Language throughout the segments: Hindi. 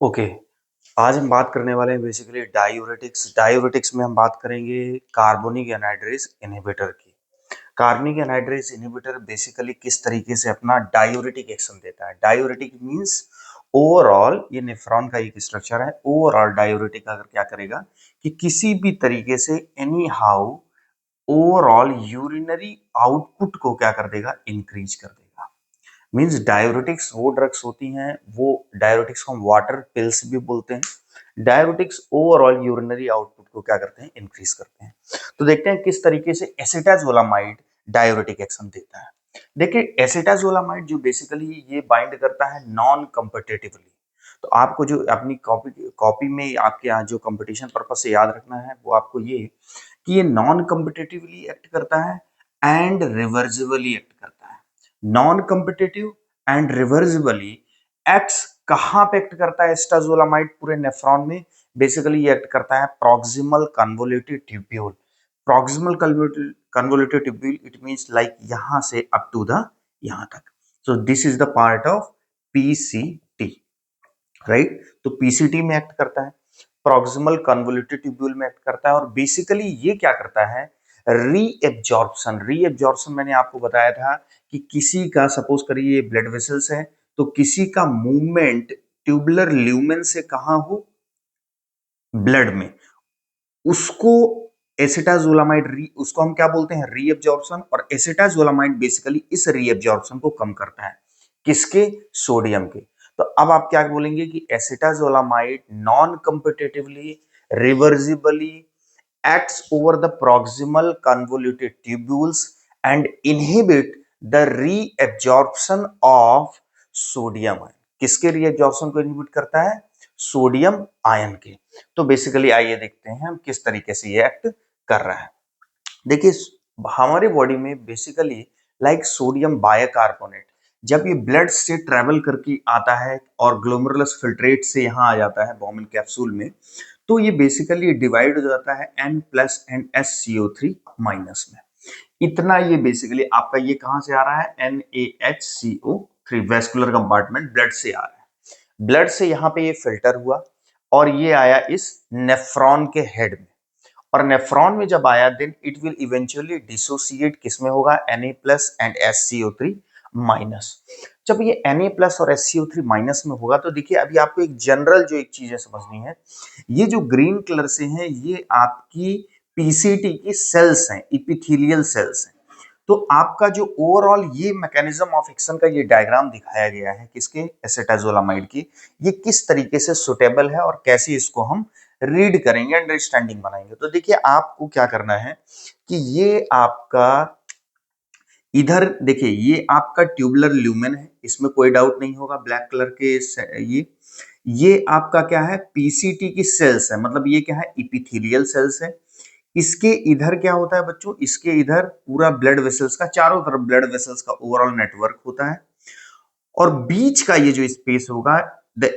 ओके। आज हम बात करने वाले हैं बेसिकली डायूरेटिक्स। डायूरेटिक्स में हम बात करेंगे कार्बोनिक एनहाइड्रेस इनहिबिटर की। कार्बनिक एनहाइड्रेस इनहिबिटर बेसिकली किस तरीके से अपना डायूरेटिक एक्शन देता है। डायूरेटिक मींस ओवरऑल, ये नेफ्रॉन का एक स्ट्रक्चर है। ओवरऑल डायूरेटिक अगर क्या करेगा कि किसी भी तरीके से any how overall urinary output को क्या कर देगा, इंक्रीज कर देगा। मींस डायूरेटिक्स वो ड्रग्स होती हैं, वो डायूरेटिक्स को हम वाटर पिल्स भी बोलते हैं। डायूरेटिक्स ओवरऑल यूरिनरी आउटपुट को क्या करते हैं, इंक्रीज करते हैं। तो देखते हैं किस तरीके से एसिटाजोलामाइड डायूरेटिक एक्शन देता है। देखिए एसिटाजोलामाइड जो बेसिकली ये बाइंड करता है नॉन कॉम्पिटिटिवली। तो आपको जो अपनी कॉपी में आपके यहाँ जो कंपटीशन पर्पज से याद रखना है वो आपको ये कि ये नॉन कॉम्पिटिटिवली एक्ट करता है एंड रिवर्सिबली एक्ट करता है। Non competitive and reversibly acts कहां पे एक्ट करता है एस्टाजोलामाइड, पूरे नेफ्रॉन में। बेसिकली ये एक्ट करता है proximal कन्वोल्यूटिव tubule. Proximal कन्वोल्यूटिव tubule it means like यहां से अप टू द यहां तक। So this is the part of PCT, right. तो पीसीटी में एक्ट करता है, प्रॉक्सिमल कन्वोल्यूटिव ट्यूब्यूल में एक्ट करता है और बेसिकली ये क्या करता है, रीएब्जॉर्प्शन। रीएब्जॉर्प्शन मैंने आपको बताया था कि किसी का सपोज करिए ब्लड वेसल्स है, तो किसी का मूवमेंट ट्यूबुलर ल्यूमेन से कहां हो, ब्लड में, उसको एसिटाजोलामाइड उसको हम क्या बोलते हैं, रीएब्जॉर्प्शन। और एसिटाजोलामाइड बेसिकली इस रीएब्जॉर्प्शन को कम करता है, किसके, सोडियम के। तो अब आप क्या बोलेंगे कि acetazolamide non competitively reversibly acts over the proximal convoluted tubules and inhibit the reabsorption of sodium ion। किसके reabsorption को inhibit करता है, सोडियम आयन के। तो बेसिकली आइए देखते हैं हम किस तरीके से ये एक्ट कर रहा है। देखिए हमारे बॉडी में बेसिकली लाइक सोडियम बाइकार्बोनेट जब ये ब्लड से ट्रेवल करके आता है और ग्लोमेरुलस फिल्ट्रेट से यहाँ आ जाता है बॉमन कैप्सूल में, तो ये बेसिकली डिवाइड हो जाता है N plus and SCO3 minus में। इतना ये बेसिकली आपका ये कहां से आ रहा है, NaHCO3 वेस्कुलर कंपार्टमेंट ब्लड से आ रहा है। ब्लड से यहाँ पे ये फिल्टर हुआ और ये आया इस नेफ्रॉन के हेड में। और नेफ्रॉन में जब आया then it will eventually dissociate किसमें होगा, Na plus and SCO3 minus. जब ये Na प्लस और SCO3 माइनस में होगा तो देखिए अभी आपको एक जनरल जो एक चीजें समझनी है, ये जो ग्रीन कलर से हैं ये आपकी पीसीटी की सेल्स हैं, इपिथेलियल सेल्स हैं। तो आपका जो ओवरऑल ये मैकेनिज्म ऑफ एक्शन का ये डायग्राम दिखाया गया है किसके, एसिटाजोलामाइड की, ये किस तरीके से सुटेबल है और कैसे इसको हम रीड करेंगे, अंडरस्टैंडिंग बनाएंगे। तो देखिए आपको क्या करना है कि ये आपका इधर देखिए ये आपका ट्यूबुलर ल्यूमेन है, इसमें कोई डाउट नहीं होगा, ब्लैक कलर के ये आपका क्या है, पीसीटी की सेल्स है, मतलब ये क्या है, इपिथेलियल सेल्स है। इसके इधर क्या होता है बच्चों, इसके इधर पूरा ब्लड वेसल्स का, चारों तरफ ब्लड वेसल्स का ओवरऑल नेटवर्क होता है। और बीच का ये जो स्पेस होगा, the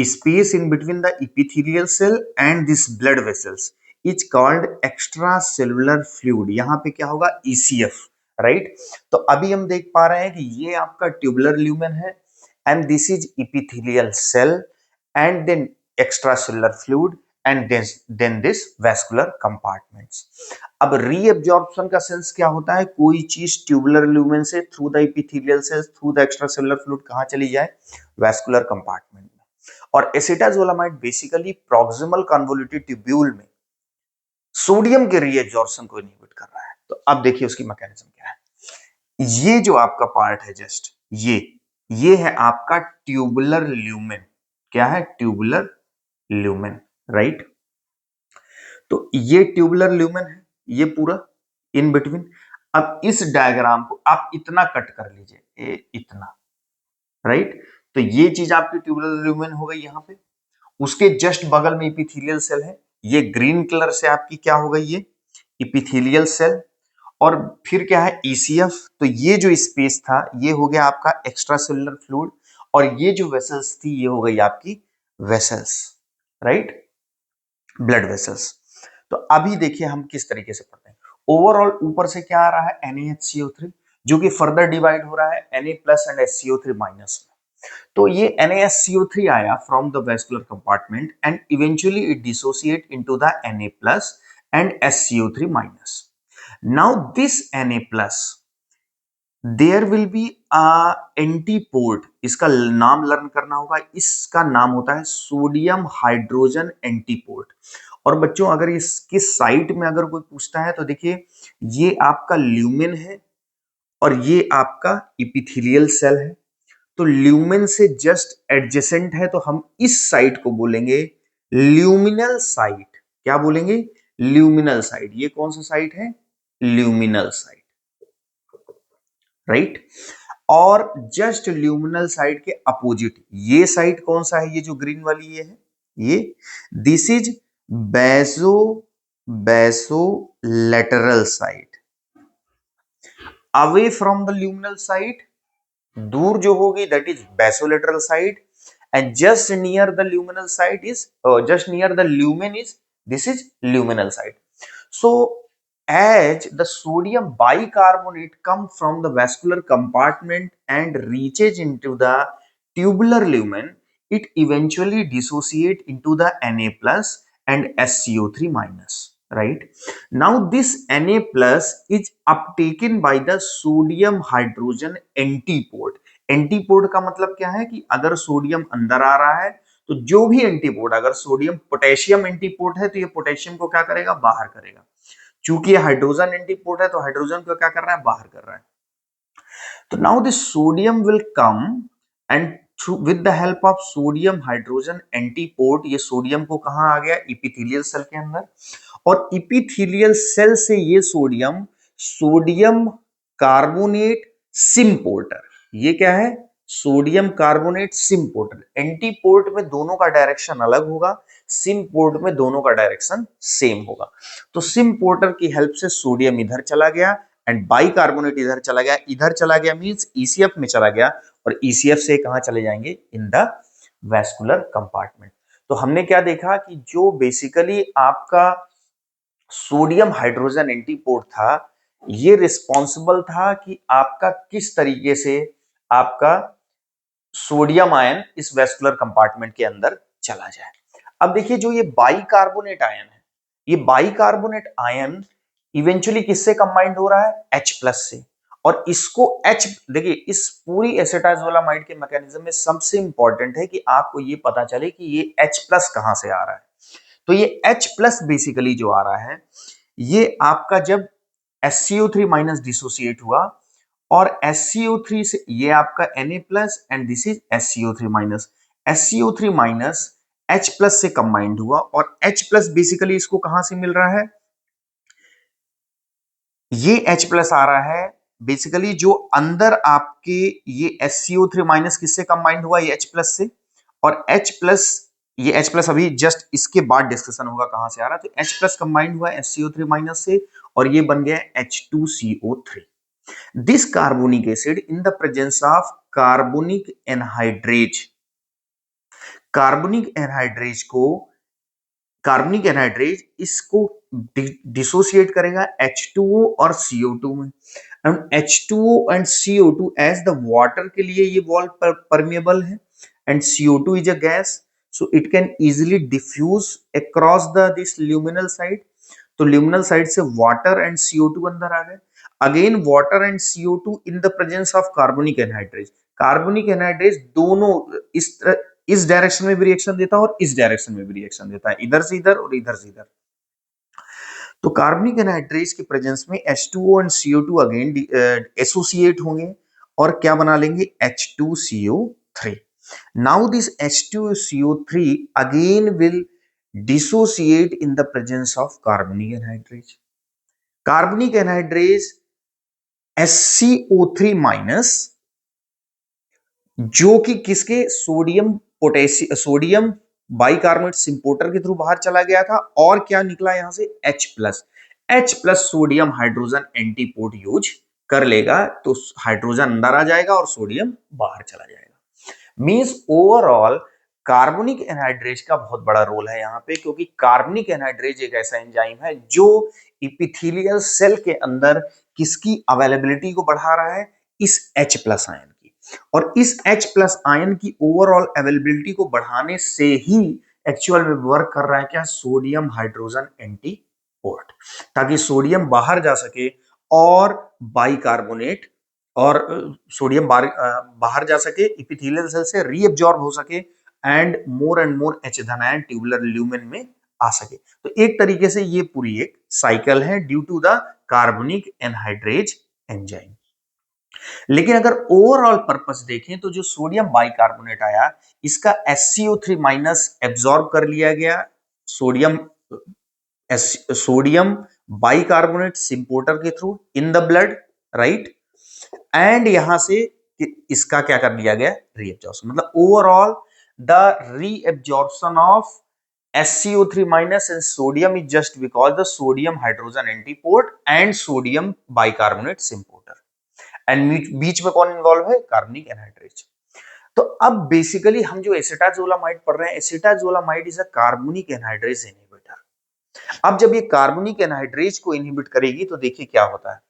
space in between the epithelial cell and this blood vessels is called extracellular fluid. यहां पे क्या होगा, ईसीएफ, राइट। तो अभी हम देख पा रहे हैं कि ये आपका ट्यूबुलर ल्यूमेन है and this is epithelial cell and then extracellular fluid and then this vascular compartments। अब रीअब्जॉर्प्शन का सेंस क्या होता है, कोई चीज ट्यूबुलर ल्यूमेन से through the epithelial cells through the extracellular fluid कहां चली जाए, वैस्कुलर कंपार्टमेंट में। और एसिटाजोलामाइड बेसिकली प्रॉक्सिमल कन्वोल्यूटिव ट्यूब्यूल में सोडियम के रीअब्जॉर्प्शन को इनहिबिट कर रहा है। तो अब देखिए उसकी मैकेनिज्म क्या है। ये जो आपका पार्ट है जस्ट ये है आपका ट्यूबुलर ल्यूमेन। क्या है, ट्यूबुलर ल्यूमेन, राइट। तो ये ट्यूबुलर ल्यूमेन है, ये पूरा इन बिटवीन। अब इस डायग्राम को आप इतना कट कर लीजिए, इतना, राइट। तो ये चीज आपकी ट्यूबुलर ल्यूमेन हो गई यहां पे। उसके जस्ट बगल में इपिथेलियल सेल है, ये ग्रीन कलर से आपकी क्या हो गई, ये इपिथेलियल सेल। और फिर क्या है, ईसीएफ। तो ये जो स्पेस था ये हो गया आपका एक्स्ट्रा सेलुलर फ्लूइड और ये जो वेसल्स थी ये हो गई आपकी वेसल्स, राइट, ब्लड वेसल्स। तो अभी देखिए हम किस तरीके से पढ़ते हैं। ओवरऑल ऊपर से क्या आ रहा है, NaHCO3 जो कि फर्दर डिवाइड हो रहा है Na plus and SCO3 minus में। तो ये NaSCO3 आया from the vascular compartment and eventually it dissociate into the Na+ and SCO3 minus. Now this Na+, there will be a antiport. इसका नाम लर्न करना होगा. इसका नाम होता है सोडियम हाइड्रोजन एंटीपोर्ट. और बच्चों अगर इसके साइट में अगर कोई पूछता है तो देखिए ये आपका ल्यूमेन है और ये आपका इपिथेलियल सेल है. तो ल्यूमेन से जस्ट एडजेसेंट है तो हम इस साइट को बोलेंगे ल्यूमिनल साइट. क्या बोलेंगे? Luminal site. ये कौन सा साइट है? Luminal site. राइट. और जस्ट ल्यूमिनल साइड के अपोजिट ये साइड कौन सा है? ये जो ग्रीन वाली ये है, ये this is basolateral side. Away from the luminal side, दूर जो होगी that is basolateral side. And just near the luminal side is just near the lumen is this is luminal side. So as the sodium bicarbonate come from the vascular compartment and reaches into the tubular lumen, it eventually dissociate into the Na plus and SCO3 minus. Right. Now this Na plus is uptaken by the sodium hydrogen antipode. Antipode का मतलब क्या है कि अगर सोडियम अंदर आ रहा है तो जो भी एंटीपोड, अगर सोडियम पोटेशियम एंटीपोड है तो ये पोटेशियम को क्या करेगा? बाहर करेगा. चूंकि ये हाइड्रोजन एंटीपोड है तो हाइड्रोजन को क्या कर रहा है? बाहर कर रहा है. तो now this sodium will come and through with the help of sodium hydrogen antipode, ये सोडियम को कहां आ गया? इपिथेलियल सेल के अंदर. और इपिथेलियल सेल से ये सोडियम सोडियम कार्बोनेट सिम्पोर्टर, ये क्या है? Sodium carbonate सिम्पोर्टर. एंटीपोर्ट में दोनों का डायरेक्शन अलग होगा, सिम्पोर्ट में दोनों का डायरेक्शन सेम होगा. तो सिम्पोर्टर की हेल्प से सोडियम इधर चला गया एंड बाइकार्बोनेट इधर चला गया. इधर चला गया मींस ईसीएफ में चला गया और ईसीएफ से कहां चले जाएंगे? In the vascular compartment. तो हमने क्या देखा कि जो बेसिकली आपका सोडियम हाइड्रोजन एंटीपोर्ट था, ये रिस्पॉन्सिबल था कि आपका किस तरीके से आपका सोडियम आयन इस वेस्कुलर कंपार्टमेंट के अंदर चला जाए. अब देखिए जो ये बाइकार्बोनेट आयन है, ये बाइकार्बोनेट आयन इवेंचुअली किससे कंबाइंड हो रहा है? H प्लस से. और इसको H, देखिए इस पूरी एसिटाजोलामाइड के मैकेनिज्म में सबसे इंपॉर्टेंट है कि आपको ये पता चले कि ये H प्लस कहां से आ रहा है. तो ये H प्लस बेसिकली जो आ रहा है, ये आपका जब SCO3 माइनस डिसोसिएट हुआ और SCO3 से ये आपका Na plus and this is SCO3 minus. SCO3 minus H plus से कंबाइंड हुआ और H प्लस बेसिकली इसको कहां से मिल रहा है? ये H प्लस आ रहा है बेसिकली जो अंदर आपके ये SCO3 माइनस किससे कंबाइंड हुआ? ये H प्लस से. और H प्लस, ये H प्लस अभी जस्ट इसके बाद डिस्कशन होगा कहां से आ रहा है. तो H प्लस कंबाइंड हुआ SCO3 माइनस से और ये बन गया H2CO3. This carbonic acid in the presence of carbonic anhydrase, carbonic anhydrase को, कार्बनिक एनहाइड्रेज इसको डिसोसिएट करेगा H2O और CO2 में. And H2O and CO2 as the water के लिए ये वॉल परमेबल है and CO2 is a gas, so it can easily diffuse across the this luminal side. तो ल्यूमिनल साइड से वाटर एंड CO2 अंदर आ गए. Again water and CO2 in the presence of carbonic anhydrase. Carbonic anhydrase दोनों इस डायरेक्शन में भी रिएक्शन देता है और इस डायरेक्शन में भी रिएक्शन देता है, इधर से इधर और इधर से इधर. तो कार्बनिक एनहाइड्रेज के प्रेजेंस में H2O and CO2 again associate होंगे और क्या बना लेंगे? H2CO3. Now this H2CO3 again will dissociate in the presence of carbonic anhydrase. Carbonic anhydrase SCO3 minus, जो कि किसके? सोडियम बाइकार्बोनेट सिम्पोर्टर के थ्रू बाहर चला गया था और क्या निकला यहां से? H plus. H plus sodium hydrogen antipode use कर लेगा तो हाइड्रोजन अंदर आ जाएगा और सोडियम बाहर चला जाएगा. मींस ओवरऑल कार्बनिक एनहाइड्रेज का बहुत बड़ा रोल है यहाँ पे, क्योंकि कार्बनिक एनहाइड्रेज एक ऐसा एंजाइम है जो इपिथेलियल सेल के अंदर किसकी अवेलेबिलिटी को बढ़ा रहा है? इस H प्लस आयन की. और इस H प्लस आयन की ओवरऑल अवेलेबिलिटी को बढ़ाने से ही एक्चुअल में वर्क कर रहा है क्या, सोडियम हाइड्रोजन एंटीपोर्ट, ताकि सोडियम बाहर जा सके और बाइकार्बोनेट और सोडियम बाहर जा सके, इपिथेलियल सेल से रीअब्जॉर्ब हो सके एंड मोर H धन आयन ट्यूबुलर ल्यूमेन में आ सके। तो एक तरीके से ये पूरी एक साइकिल है due to the carbonic anhydrase enzyme. लेकिन अगर ओवरऑल पर्पस देखें तो जो सोडियम बाइकार्बोनेट आया, इसका SCO3 माइनस एब्जॉर्ब कर लिया गया सोडियम बाइकार्बोनेट सिंपोर्टर के through in the blood, right, and यहां से इसका क्या कर दिया गया, रीएब्जॉर्प्शन। मतलब overall the reabsorption of SCO3 minus and sodium is just because the sodium hydrogen antiport and sodium bicarbonate symporter and बीच में कौन इन्वॉल्व है, कार्बनिक एनहाइड्रेज। तो अब बेसिकली हम जो एसिटाजोलामाइड पढ़ रहे हैं, acetazolamide is a carbonic anhydrase inhibitor. अब जब ये कार्बनिक एनहाइड्रेज को इनहिबिट करेगी तो देखिए क्या होता है।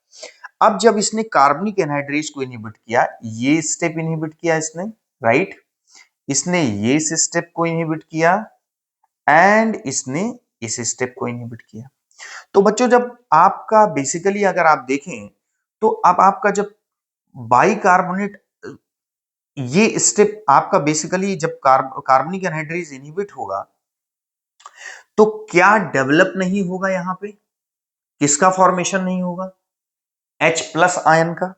अब जब इसने कार्बनिक एनहाइड्रेज को इनहिबिट किया, ये स्टेप इनहिबिट किया इसने, राइट, इसने ये स्टेप को इनहिबिट किया एंड इसने इस स्टेप को इनहिबिट किया। तो बच्चों जब आपका बेसिकली अगर आप देखें तो अब आपका जब बाइकार्बोनेट, ये स्टेप आपका बेसिकली जब कार्बनिक एनहाइड्रेज इनहिबिट होगा तो क्या डेवलप नहीं होगा, यहां पे किसका फॉर्मेशन नहीं होगा, H प्लस आयन का।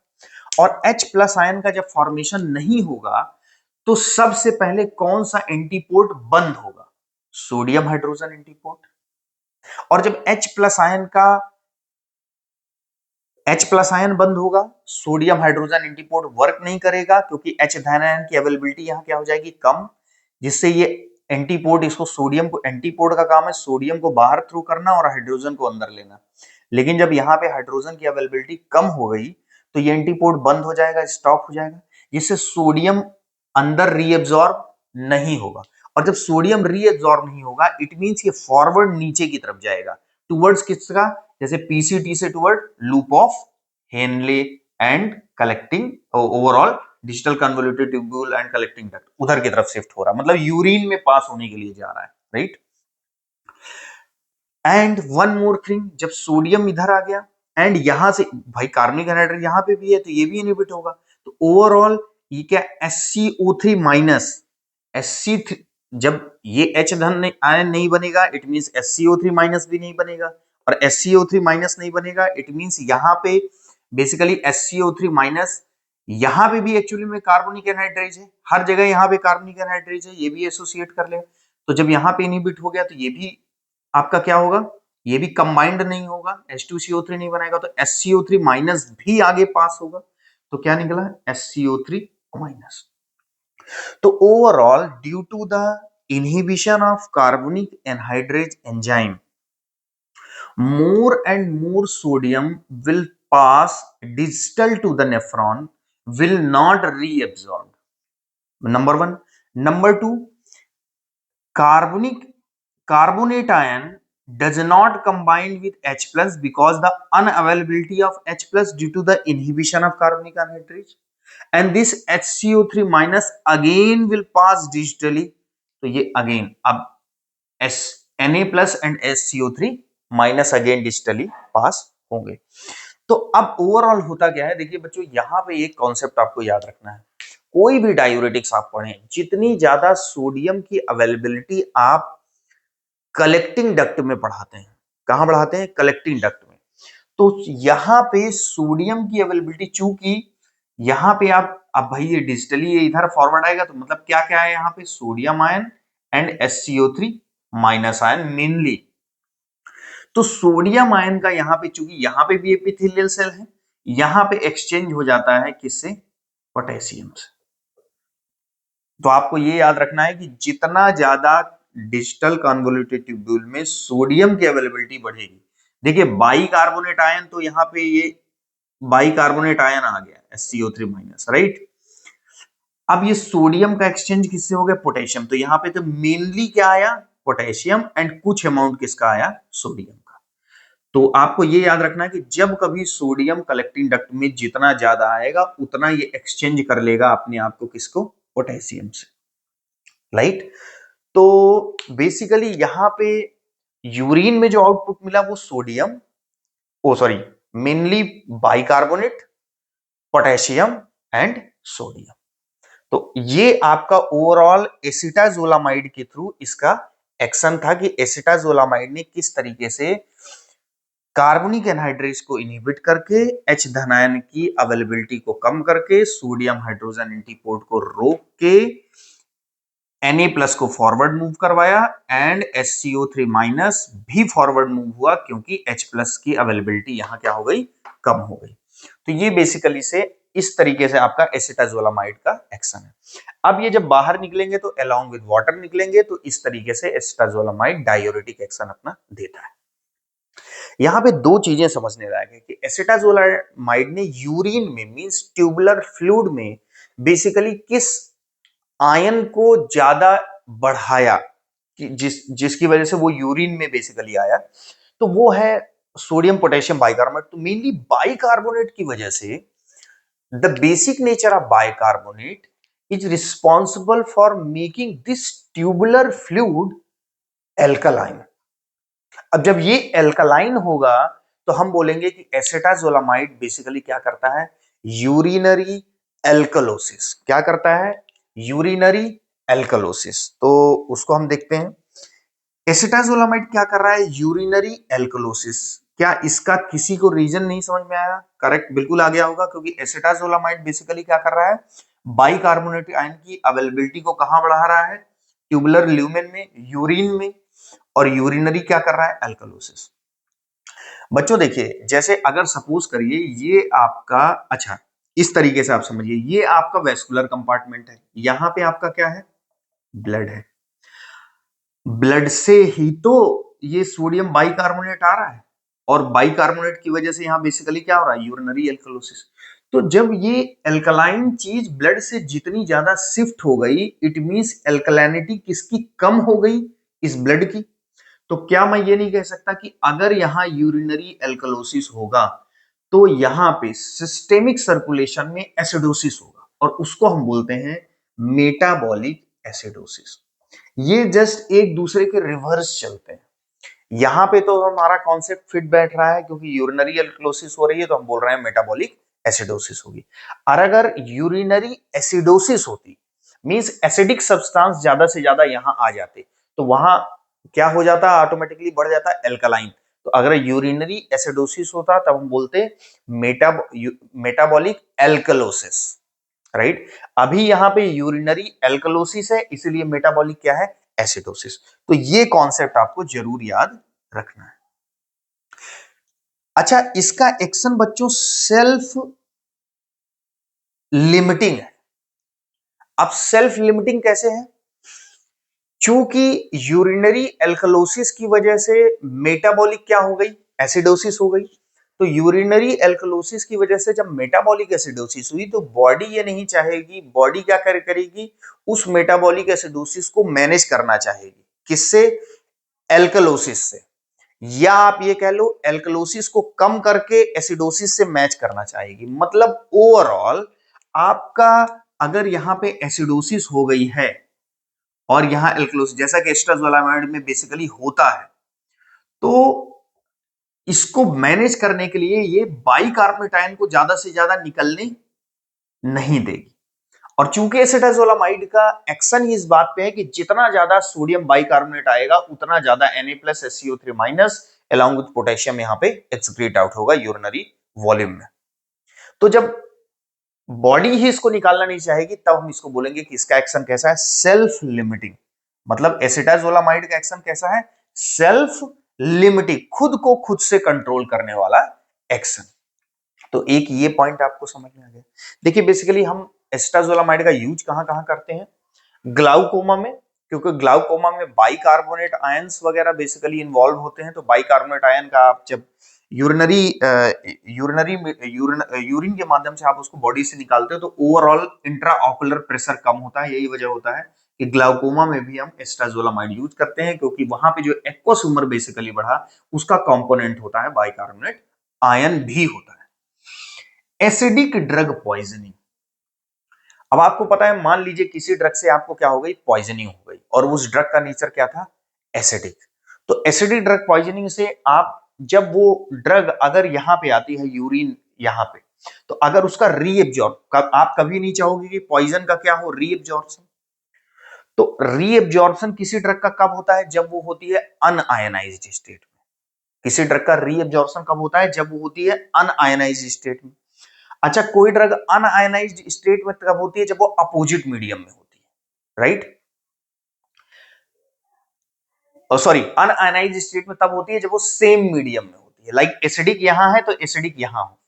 और H प्लस आयन का जब फॉर्मेशन नहीं होगा तो सबसे पहले कौन सा एंटीपोर्ट बंद होगा, सोडियम हाइड्रोजन एंटीपोर्ट। और जब H प्लस आयन का H प्लस आयन बंद होगा, सोडियम हाइड्रोजन एंटीपोर्ट वर्क नहीं करेगा क्योंकि H धन आयन की अवेलेबिलिटी यहां क्या हो जाएगी, कम, जिससे ये एंटीपोर्ट, इसको सोडियम को, एंटीपोर्ट का काम है सोडियम को बाहर थ्रू करना और हाइड्रोजन को अंदर लेना। लेकिन जब यहाँ पे हाइड्रोजन की अवेलेबिलिटी कम हो गई तो ये एंटीपोर्ट बंद हो जाएगा, स्टॉप हो जाएगा, जिससे सोडियम अंदर रीएब्जॉर्ब नहीं होगा। और जब सोडियम रीएब्जॉर्ब नहीं होगा इट मींस ये फॉरवर्ड नीचे की तरफ जाएगा, टुवर्ड्स किसका, जैसे पीसीटी से toward loop of Henle and collecting overall digital convoluted tubule and collecting duct, उधर की तरफ शिफ्ट हो रहा है, मतलब यूरिन में पास होने के लिए जा रहा है, right. And one more thing, जब सोडियम इधर आ गया एंड यहां से भाई कार्बनिक एनहाइड्रेज यहां पे भी है तो ये भी इनहिबिट होगा, तो ओवरऑल ये क्या, SCO3 माइनस SC3, जब ये H धन आयन नहीं बनेगा इट मींस SCO3 माइनस भी नहीं बनेगा, और SCO3 माइनस नहीं बनेगा इट मींस यहां पे बेसिकली SCO3 माइनस, यहां पे भी एक्चुअली में कार्बनिक एनहाइड्रेज है, हर जगह यहां पे कार्बनिक एनहाइड्रेज है, ये भी एसोसिएट कर ले। तो जब यहां पे इनहिबिट हो गया तो ये भी आपका क्या होगा, ये भी कंबाइंड नहीं होगा, H2CO3 नहीं बनाएगा, तो SCO3 माइनस भी आगे पास होगा, तो क्या निकला, SCO3 माइनस। तो overall due to the inhibition of carbonic anhydrase enzyme, more and more sodium will pass distal to the nephron, will not reabsorb, number one. Number two, carbonate ion does not combine with H plus because the unavailability of H plus due to the inhibition of carbonic anhydrase, and this HCO3 minus again will pass digitally, तो ये अगेन अब Na plus and SCO3 minus again digitally pass होंगे। तो अब ओवरऑल होता क्या है, देखिए बच्चों यहां पे एक कॉन्सेप्ट आपको याद रखना है, कोई भी डायूरेटिक्स आप पढ़ें, जितनी ज्यादा सोडियम की अवेलेबिलिटी आप कलेक्टिंग डक्ट में पढ़ाते हैं, कहां पढ़ाते हैं, कलेक्टिंग डक्ट में, तो यहां पे सोडियम की अवेलेबिलिटी, चूंकि यहां पे आप, अब भाई ये डिजिटली ये इधर फॉरवर्ड आएगा तो मतलब क्या क्या है, यहां पे sodium ion and SCO3 minus ion mainly. तो सोडियम आयन का यहां पे, चूंकि यहां पे भी एपिथेलियल सेल है, यहां पे एक्सचेंज हो जाता है किससे, पोटेशियम से। तो आपको ये याद रखना है कि जितना ज्यादा डिजिटल कन्वोल्यूटेड ट्यूब्यूल में सोडियम की अवेलेबिलिटी बढ़ेगी, देखिए बाइकार्बोनेट आयन, तो यहां पे ये बाइकार्बोनेट आयन आ गया SCO3 माइनस, राइट। अब ये सोडियम का एक्सचेंज किससे हो गया, पोटेशियम, तो यहां पे तो मेनली क्या आया, पोटेशियम, एंड कुछ अमाउंट किसका आया, सोडियम का। तो आपको ये याद रखना है कि जब कभी सोडियम कलेक्टिंग डक्ट में जितना ज्यादा आएगा उतना ये एक्सचेंज कर लेगा अपने आप को, किसको, पोटेशियम से, राइट। तो बेसिकली यहां पे यूरिन में जो आउटपुट मिला वो sodium, oh sorry, mainly bicarbonate, potassium and sodium. तो ये आपका ओवरऑल एसिटाजोलामाइड के थ्रू इसका एक्शन था कि एसिटाजोलामाइड ने किस तरीके से कार्बोनिक एनहाइड्रेस को इनहिबिट करके H धनायन की अवेलेबिलिटी को कम करके सोडियम हाइड्रोजन एंटीपोर्ट को रोक के Na+ को फॉरवर्ड मूव करवाया एंड SCO3 माइनस भी फॉरवर्ड मूव हुआ क्योंकि H+ की अवेलेबिलिटी यहां क्या हो गई, कम हो गई। तो ये बेसिकली से इस तरीके से आपका एसिटाजोलामाइड का एक्शन है। अब ये जब बाहर निकलेंगे तो अलोंग विद वाटर निकलेंगे, तो इस तरीके से एसिटाजोलामाइड डायूरेटिक एक्शन अपना देता है। यहां पे दो चीजें समझने लायक है कि एसिटाजोलामाइड ने यूरिन में मींस ट्यूबुलर फ्लूइड में बेसिकली किस आयन को ज्यादा बढ़ाया कि जिसकी वजह से वो यूरिन में बेसिकली आया, तो वो है सोडियम पोटेशियम बाइकार्बोनेट। तो मेनली बाइकार्बोनेट की वजह से the basic nature of bicarbonate is responsible for making this tubular fluid alkaline. अब जब ये एल्कलाइन होगा तो हम बोलेंगे कि एसिटाजोलामाइड बेसिकली क्या करता है, यूरिनरी एल्कलोसिस। क्या करता है, यूरिनरी एल्कलोसिस। तो उसको हम देखते हैं, एसिटाजोलामाइड क्या कर रहा है, यूरिनरी एल्कलोसिस। क्या इसका किसी को रीजन नहीं समझ में आया? करेक्ट, बिल्कुल आ गया होगा, क्योंकि एसिटाजोलामाइड बेसिकली क्या कर रहा है, बाइकार्बोनेट आयन की अवेलेबिलिटी को कहां बढ़ा रहा है, ट्यूबुलर ल्यूमेन में, यूरिन में, और यूरिनरी क्या कर रहा है, एल्कलोसिस। बच्चों देखिए, जैसे अगर सपोज करिए ये आपका, अच्छा इस तरीके से आप समझिए, ये आपका वेस्कुलर कंपार्टमेंट है, यहां पे आपका क्या है, ब्लड है। ब्लड से ही तो ये सोडियम बाइकार्बोनेट आ रहा है, और बाइकार्बोनेट की वजह से यहां बेसिकली क्या हो रहा है, यूरिनरी एल्कलोसिस। तो जब ये एल्कलाइन चीज ब्लड से जितनी ज्यादा शिफ्ट हो गई, इट मींस एल्कलैनिटी किसकी कम हो गई, इस ब्लड की। तो क्या मैं ये नहीं कह सकता कि अगर यहां यूरिनरी एल्कलोसिस होगा तो यहां पे सिस्टेमिक सर्कुलेशन में एसिडोसिस होगा, और उसको हम बोलते हैं मेटाबॉलिक एसिडोसिस। ये जस्ट एक दूसरे के रिवर्स चलते हैं। यहां पे तो हमारा कॉन्सेप्ट फिट बैठ रहा है, क्योंकि यूरिनरी एल्कलोसिस हो रही है तो हम बोल रहे हैं मेटाबॉलिक एसिडोसिस होगी। और अगर यूरिनरी एसिडोसिस होती मींस एसिडिक सब्सटेंस ज्यादा से ज्यादा यहां आ जाते, तो वहां क्या हो जाता, ऑटोमेटिकली बढ़ जाता एल्कलाइन। तो अगर यूरिनरी एसिडोसिस होता तब हम बोलते मेटाबॉलिक एल्कलोसिस, राइट। अभी यहां पे यूरिनरी एल्कलोसिस है, इसलिए मेटाबॉलिक क्या है, एसिडोसिस। तो ये कॉन्सेप्ट आपको जरूर याद रखना है। अच्छा, इसका एक्शन बच्चों सेल्फ लिमिटिंग है। अब सेल्फ लिमिटिंग कैसे है, चूंकि यूरिनरी एल्कलोसिस की वजह से मेटाबॉलिक क्या हो गई, एसिडोसिस हो गई। तो यूरिनरी एल्कलोसिस की वजह से जब मेटाबॉलिक एसिडोसिस हुई तो बॉडी ये नहीं चाहेगी, बॉडी क्या करेगी, उस मेटाबॉलिक एसिडोसिस को मैनेज करना चाहेगी, किससे, एल्कलोसिस से। या आप ये कह लो एल्कलोसिस को कम करके एसिडोसिस से मैच करना चाहेगी। मतलब ओवरऑल आपका अगर यहां पे एसिडोसिस हो गई है और यहां एल्कलोसिस, जैसा कि एस्ट्राजोलामाइड में बेसिकली होता है, तो इसको मैनेज करने के लिए ये बाइकार्बोनेट आयन को ज्यादा से ज्यादा निकलने नहीं देगी। और चूंकि एसिटाजोलामाइड का एक्शन ही इस बात पे है कि जितना ज्यादा सोडियम बाइकार्बोनेट आएगा उतना ज्यादा Na+SCO3 minus along with potassium यहां पे एक्सक्रीट आउट होगा यूरिनरी वॉल्यूम में। तो जब बॉडी ही इसको निकालना नहीं चाहेगी तब हम इसको बोलेंगे कि इसका एक्शन कैसा है, सेल्फ लिमिटिंग। मतलब एसिटाजोलामाइड का एक्शन कैसा है, सेल्फ लिमिटिंग, खुद को खुद से कंट्रोल करने वाला एक्शन। तो एक ये पॉइंट आपको समझ में आ गया। देखिए बेसिकली हम एस्ट्राजोलामाइड का यूज कहां कहां करते हैं, ग्लाउकोमा में, क्योंकि ग्लाउकोमा में बाइकार्बोनेट आयंस वगैरह बेसिकली इन्वॉल्व होते हैं। तो बाइकार्बोनेट आयन का आप जब यूरिनरी यूरिनरी यूरिन के माध्यम से आप उसको बॉडी से निकालते हो तो ओवरऑल इंट्राऑकुलर प्रेशर कम होता है। यही वजह होता है कि ग्लाउकोमा में भी हम एस्ट्राजोलामाइड यूज करते हैं, क्योंकि वहां पे जो एक्वस ह्यूमर बेसिकली बढ़ा उसका कंपोनेंट होता है बाइकार्बोनेट आयन भी होता है। एसिडिक ड्रग पॉइजनिंग, अब आपको पता है, मान लीजिए किसी ड्रग से आपको क्या हो गई, पॉइजनिंग हो गई, और उस ड्रग का नेचर क्या था, एसिडिक। तो एसिडिक ड्रग पॉइजनिंग से आप, जब वो ड्रग अगर यहां पे आती है यूरिन यहां पे, तो अगर उसका रीएब्जॉर्ब, आप कभी नहीं चाहोगे कि पॉइजन का क्या हो, रीएब्जॉर्प्शन। तो रीएब्जॉर्प्शन किसी ड्रग का कब होता है, जब वो होती है अनआयनाइज्ड स्टेट में। किसी ड्रग का रीएब्जॉर्प्शन कब होता है, जब वो होती है अनआयनाइज्ड स्टेट में। अच्छा, कोई ड्रग अनआयनाइज्ड स्टेट में कब होती है, जब वो अपोजिट मीडियम में होती है, राइट। सॉरी, अनआयनाइज्ड स्टेट में तब होती है जब वो सेम मीडियम में होती है। लाइक एसिडिक यहां है तो एसिडिक यहां हो,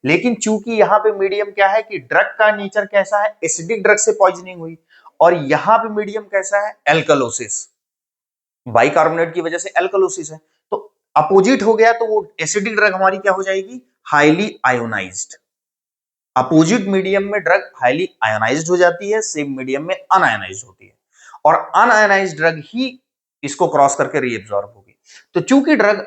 लेकिन चूंकि यहां पे मीडियम क्या है कि ड्रग का नेचर कैसा है, एसिडिक ड्रग से पॉइजनिंग हुई, और यहां पे मीडियम कैसा है, एल्कलोसिस, बाइकार्बोनेट की वजह से एल्कलोसिस है, तो अपोजिट हो गया, तो वो एसिडिक ड्रग हमारी क्या हो जाएगी, हाईली आयोनाइज्ड। अपोजिट मीडियम में ड्रग हाईली आयोनाइज्ड हो जाती है, सेम मीडियम में अनआयोनाइज्ड होती है, और अनआयोनाइज्ड ड्रग ही इसको क्रॉस करके रीएब्सॉर्ब होगी। तो चूंकि ड्रग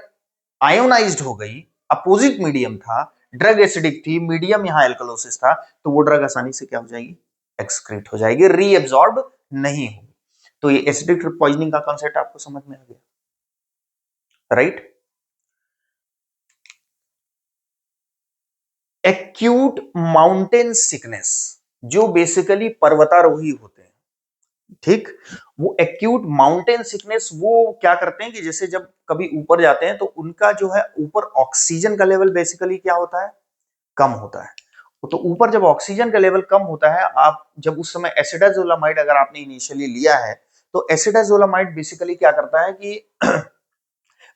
आयोनाइज्ड हो गई, अपोजिट मीडियम था, ड्रग एसिडिक थी, मीडियम यहां एल्कलोसिस था, तो वो ड्रग आसानी से क्या हो जाएगी, एक्सक्रीट हो जाएगी, रीएब्सॉर्ब नहीं होगी। तो ये एसिडिक पॉइजनिंग का कॉन्सेप्ट आपको समझ में आ गया, राइट। एक्यूट माउंटेन सिकनेस, जो बेसिकली पर्वतारोही होते हैं, ठीक, वो एक्यूट माउंटेन सिकनेस वो क्या करते हैं कि जैसे जब कभी ऊपर जाते हैं तो उनका जो है ऊपर ऑक्सीजन का लेवल बेसिकली क्या होता है, कम होता है। तो ऊपर जब ऑक्सीजन का लेवल कम होता है, आप जब उस समय एसिडाजोलामाइड अगर आपने इनिशियली लिया है, तो एसिडाजोलामाइड बेसिकली क्या करता है कि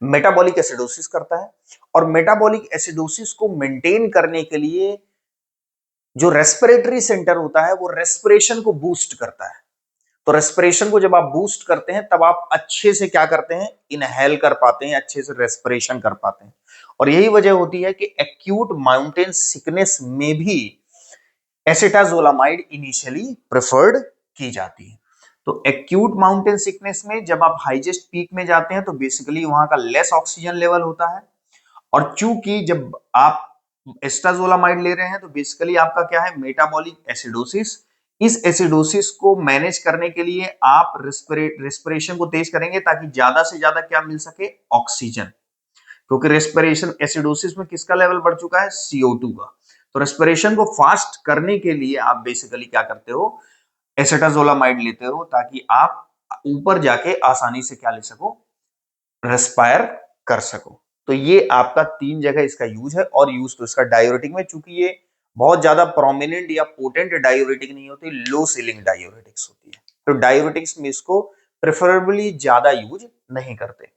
मेटाबॉलिक एसिडोसिस करता है, और मेटाबॉलिक एसिडोसिस को मेंटेन करने के लिए जो रेस्पिरेटरी सेंटर होता है वो रेस्पिरेशन को बूस्ट करता है। तो रेस्पिरेशन को जब आप बूस्ट करते हैं तब आप अच्छे से क्या करते हैं, इनहेल कर पाते हैं, अच्छे से रेस्पिरेशन कर पाते हैं। और यही वजह होती है कि एक्यूट माउंटेन सिकनेस में भी एसिटाजोलामाइड इनिशियली प्रेफर्ड की जाती है। तो एक्यूट माउंटेन सिकनेस में जब आप हाईएस्ट पीक में जाते हैं तो बेसिकली वहां का लेस ऑक्सीजन लेवल होता है, और चूंकि जब आप एस्टाजोलामाइड ले रहे हैं तो बेसिकली आपका क्या है, मेटाबॉलिक एसिडोसिस। इस एसिडोसिस को मैनेज करने के लिए आप रेस्पिरेशन को तेज करेंगे ताकि ज्यादा से ज्यादा क्या मिल सके, ऑक्सीजन, क्योंकि रेस्पिरेशन एसिडोसिस में किसका लेवल बढ़ चुका है, CO2 का। तो रेस्पिरेशन को फास्ट करने के लिए आप बेसिकली क्या करते हो, एसिटाजोलामाइड लेते हो, ताकि आप ऊपर जाके आसानी से क्या ले सको, रेस्पायर कर सको। तो ये आपका 3 जगह इसका यूज है, और यूज तो इसका डायूरेटिक में, चूंकि ये बहुत ज्यादा प्रोमिनेंट या पोटेंट डायूरेटिक नहीं होती, लो सीलिंग डायूरेटिक्स होती है, तो डायूरेटिक्स में इसको प्रेफरेबली ज्यादा यूज नहीं करते।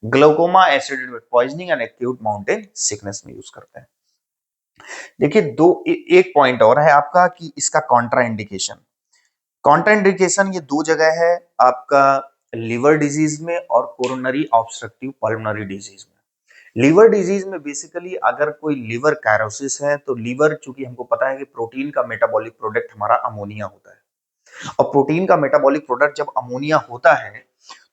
Glaucoma, acid poisoning and acute mountain sickness में यूज करते हैं। देखिए एक पॉइंट और है आपका कि इसका कॉन्ट्राइंडिकेशन। कॉन्ट्राइंडिकेशन ये 2 जगह है आपका, लिवर डिजीज में और कोरोनरी ऑब्स्ट्रक्टिव पल्मोनरी डिजीज में। लीवर डिजीज में बेसिकली अगर कोई लीवर कैरोसिस है, तो लीवर, चूंकि हमको पता है कि प्रोटीन का मेटाबॉलिक प्रोडक्ट हमारा अमोनिया होता है, और प्रोटीन का मेटाबॉलिक प्रोडक्ट जब अमोनिया होता है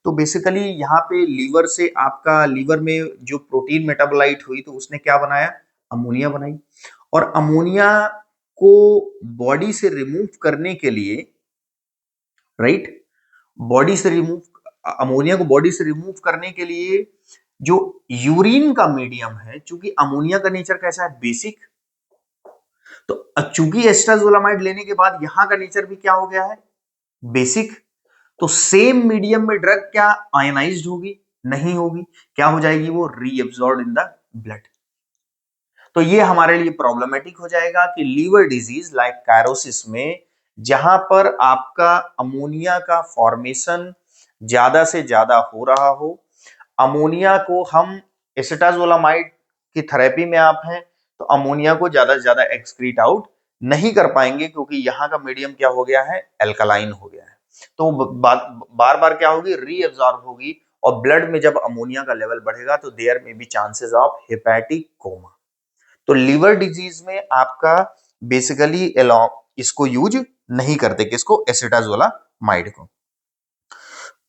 तो बेसिकली यहाँ पे लीवर से, आपका लीवर में जो प्रोटीन मेटाबोलाइट हुई तो उसने क्या बनाया, अमोनिया बनाई, और अमोनिया को बॉडी से रिमूव करने के लिए, राइट, बॉडी से रिमूव, अमोनिया को बॉडी से रिमूव करने के लिए जो यूरिन का मीडियम है, चूंकि अमोनिया का नेचर कैसा है, बेसिक, तो चूंकि एस्ट्राजोलामाइड लेने के बाद यहां का नेचर भी क्या हो गया है, बेसिक, तो सेम मीडियम में ड्रग क्या आयनाइज्ड होगी, नहीं होगी, क्या हो जाएगी, वो रीअब्सॉर्ब्ड इन द ब्लड। तो ये हमारे लिए प्रॉब्लमेटिक हो जाएगा कि लीवर डिजीज लाइक कैरोसिस में, जहां पर आपका अमोनिया का फॉर्मेशन ज्यादा से ज्यादा हो रहा हो, अमोनिया को हम, एसिटाजोलामाइड की थेरेपी में आप हैं तो अमोनिया को ज्यादा से ज्यादा एक्सक्रीट आउट नहीं कर पाएंगे, क्योंकि यहाँ का मीडियम क्या हो गया है, एल्कलाइन हो गया है। तो बार बार क्या होगी, रीअब्सॉर्ब होगी, और ब्लड में जब अमोनिया का लेवल बढ़ेगा तो there may be chances of hepatic coma. तो लीवर डिजीज में आपका बेसिकली इसको यूज नहीं करते, किसको, एसिटाजोलामाइड को।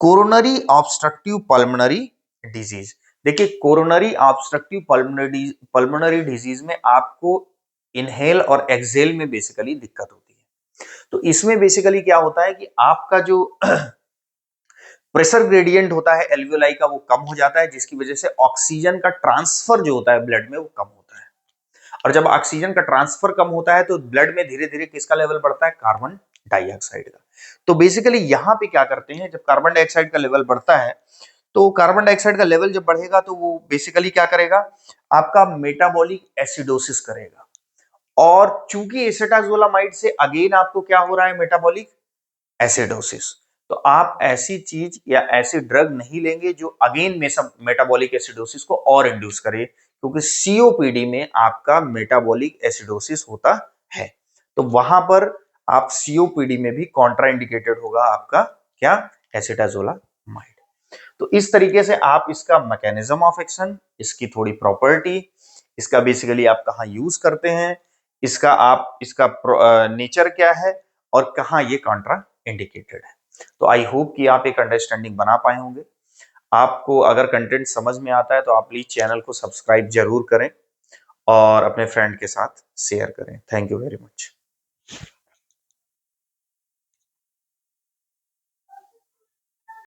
Coronary obstructive pulmonary disease. देखिए कोरोनरी ऑब्स्ट्रक्टिव पल्मोनरी डिजीज में आपको इनहेल और एक्सहेल में बेसिकली दिक्कत होती है। तो इसमें बेसिकली क्या होता है कि आपका जो प्रेशर ग्रेडियंट होता है एल्वियोलाई का वो कम हो जाता है, जिसकी वजह से ऑक्सीजन का ट्रांसफर जो होता है ब्लड में वो कम होता है। और जब ऑक्सीजन का ट्रांसफर कम होता है तो ब्लड में धीरे धीरे किसका लेवल बढ़ता है? कार्बन डाइऑक्साइड का। तो बेसिकली यहां पे क्या करते हैं, जब कार्बन डाइऑक्साइड का लेवल बढ़ता है तो कार्बन डाइऑक्साइड का लेवल जब बढ़ेगा तो वो बेसिकली क्या करेगा? आपका मेटाबॉलिक एसिडोसिस करेगा। और चूंकि एसिटाजोलामाइड से अगेन आपको क्या हो रहा है? Metabolic acidosis. तो आप ऐसी चीज या ऐसी ड्रग नहीं लेंगे जो अगेन में सब मेटाबॉलिक एसिडोसिस को और इंड्यूस करे, क्योंकि सीओपीडी में आपका मेटाबॉलिक एसिडोसिस होता है। तो वहां पर आप सीओपीडी में भी कॉन्ट्राइंडिकेटेड होगा आपका क्या? एसिटाजोलामाइड। तो इस तरीके से आप इसका मैकेनिज्म ऑफ एक्शन, इसकी थोड़ी प्रॉपर्टी, इसका बेसिकली आप कहां यूज करते हैं, इसका नेचर क्या है और कहां ये कॉन्ट्रा इंडिकेटेड है। तो आई होप कि आप एक अंडरस्टैंडिंग बना पाए होंगे। आपको अगर कंटेंट समझ में आता है तो आप प्लीज चैनल को सब्सक्राइब जरूर करें और अपने फ्रेंड के साथ शेयर करें। Thank you very much.